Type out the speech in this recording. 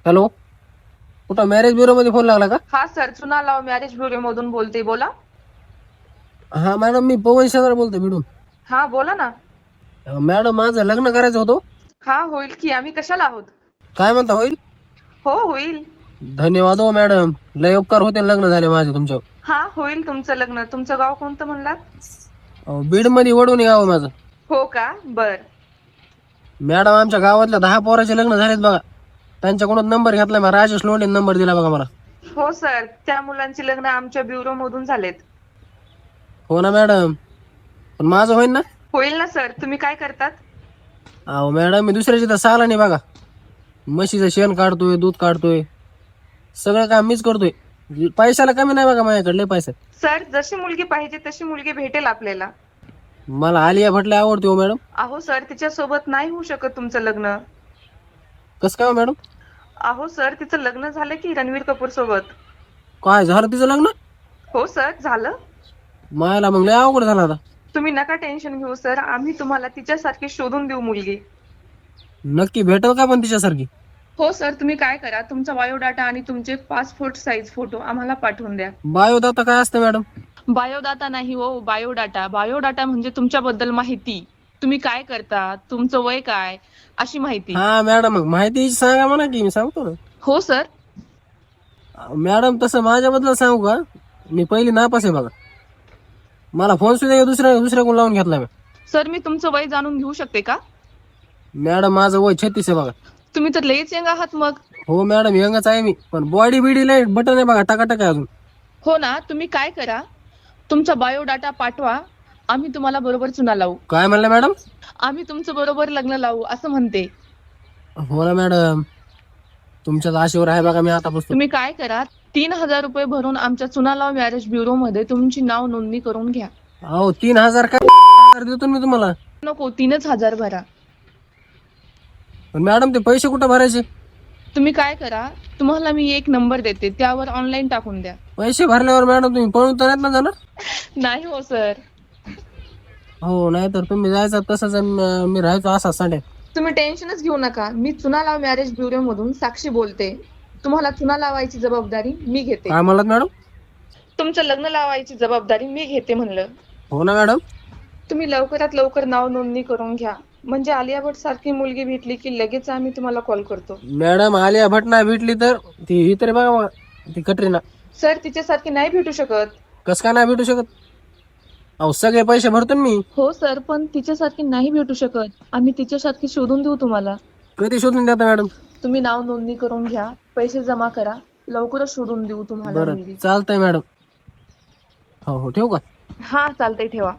Hello, कुठं marriage bureau मध्ये phone लागला का? हा सर, चुना लाव मॅरेज ब्युरो मधून बोलते, बोला. हा मॅडम, मी पवन शेजार बोलतोय बिडून. हा बोला ना. मॅडम, माझं लग्न करायचं होतं. हा होईल की, आम्ही कशाला आहोत. काय म्हणता, होईल? हो होईल. धन्यवाद हो मॅडम, लय उपकार होते लग्न झाले माझे तुमच्या. हा होईल तुमचं लग्न. तुमचं गाव कोणतं म्हणलात? बीड मध्ये वडून गाव आहे माझं. हो का, बर. मॅडम, आमच्या गावातल्या 10 पोराचे लग्न झालेत बघा. त्यांच्याकडून नंबर घेतला मी, राजेश लोंढे नंबर दिला बघा मला. हो सर, त्या मुलांची लग्न आमच्या ब्युरो मधून झालेत. हो ना मॅडम, पण माझं होईल ना? होईल ना सर. तुम्ही काय करतात? अहो मॅडम, मी दुसऱ्याची तर साला नाही बघा. म्हशीचं शेण काढतोय, दूध काढतोय, सगळं काम मीच करतोय. पैशाला कमी नाही बघा माझ्याकडे, लय पैसा. सर, जशी मुलगी पाहिजे तशी मुलगी भेटेल आपल्याला. मला आलिया भट लय आवडते हो मॅडम. अहो सर, तिच्या सोबत नाही होऊ शकत तुमचं लग्न. कसं काय हो मॅडम? अहो सर, तिचं लग्न झालं की रणवीर कपूर सोबत. काय झालं तिचं लग्न? हो सर, झालं. मायला मग लय अवघड झाला आता. तुम्ही नका टेन्शन घेऊ सर, आम्ही तुम्हाला तिच्यासारखी शोधून देऊ मुलगी. नक्की भेटेल का पण तिच्यासारखी? हो सर, तुम्ही काय करा, तुमचा बायोडाटा आणि तुमचे पासपोर्ट साईज फोटो आम्हाला पाठवून द्या. बायोडाटा काय असतं मॅडम? बायोडाटा नाही हो, बायोडाटा. बायोडाटा म्हणजे तुमच्याबद्दल माहिती. तुम्ही काय करता, तुमचं वय काय, अशी माहिती. हा मॅडम, मग माहिती सांगा म्हणा की, मी सांगतो ना. हो सर. मॅडम, तसं माझ्याबद्दल सांगू का? मी पहिली नापास आहे बघा. मला फोन सुद्धा दुसऱ्याकडून लावून घेतला मी. सर, मी तुमचं वय जाणून घेऊ शकते का? मॅडम, माझं वय 36 आहे बघा. तुम्ही तर लयच यंग आहात मग. हो मॅडम, यंगच आहे मी, पण बॉडी बिडी लय बटन आहे बघा, टकाटक आहे अजून. हो ना, तुम्ही काय करा, तुमचा बायोडाटा पाठवा, आम्ही तुम्हाला बरोबर चुना लावू. काय म्हणलं मॅडम? आम्ही तुमचं बरोबर लग्न लावू असं म्हणते. हो ना मॅडम, तुमच्याच आशेवर आहे बघा मी आतापासून. तुम्ही काय करा, 3,000 रुपये भरून आमच्या चुना लाव मॅरेज ब्युरो मध्ये तुमची नाव नोंदणी करून घ्या. अहो 3,000 काय देतो मी तुम्हाला? नको, 3,000 भरा. पण मॅडम, ते पैसे कुठं भरायचे? तुम्ही काय करा, तुम्हाला मी एक नंबर देते, त्यावर ऑनलाईन टाकून द्या. पैसे भरल्यावर मॅडम तुम्ही पळून तर ना जाणार? नाही हो सर. हो, नाही तर तुम्ही जायचं तसंच आणि मी राहायचो असा सांडे. तुम्ही टेन्शनच घेऊ नका, मी चुना लाव मॅरेज ब्युरो मधून साक्षी बोलते. तुम्हाला चुना लावायची जबाबदारी मी घेते. काय म्हणलात मॅडम? तुमचं लग्न लावायची जबाबदारी मी घेते म्हणलं. हो ना मॅडम. तुम्ही लवकरात लवकर नाव नोंदणी करून घ्या, म्हणजे आलिया भट सारखी मुलगी भेटली की लगेच आम्ही तुम्हाला कॉल करतो. मॅडम, आलिया भट नाही भेटली तर ती ही तरी बघा मग, ती कटरीना. सर, तिच्यासारखी नाही भेटू शकत. कसं काय नाही भेटू शकत? अहो सगळे पैसे भरतो ना मी. हो सर, पण तिच्यासारखी नाही भेटू शकत. आम्ही तिच्यासारखी शोधून देऊ तुम्हाला. कधी शोधून देता मॅडम? तुम्ही नाव नोंदणी करून घ्या, पैसे जमा करा, लवकरच शोधून देऊ तुम्हाला बरं, मुलगी. चालतंय मॅडम. हो हो, ठेवू का? हा चालतंय, ठेवा.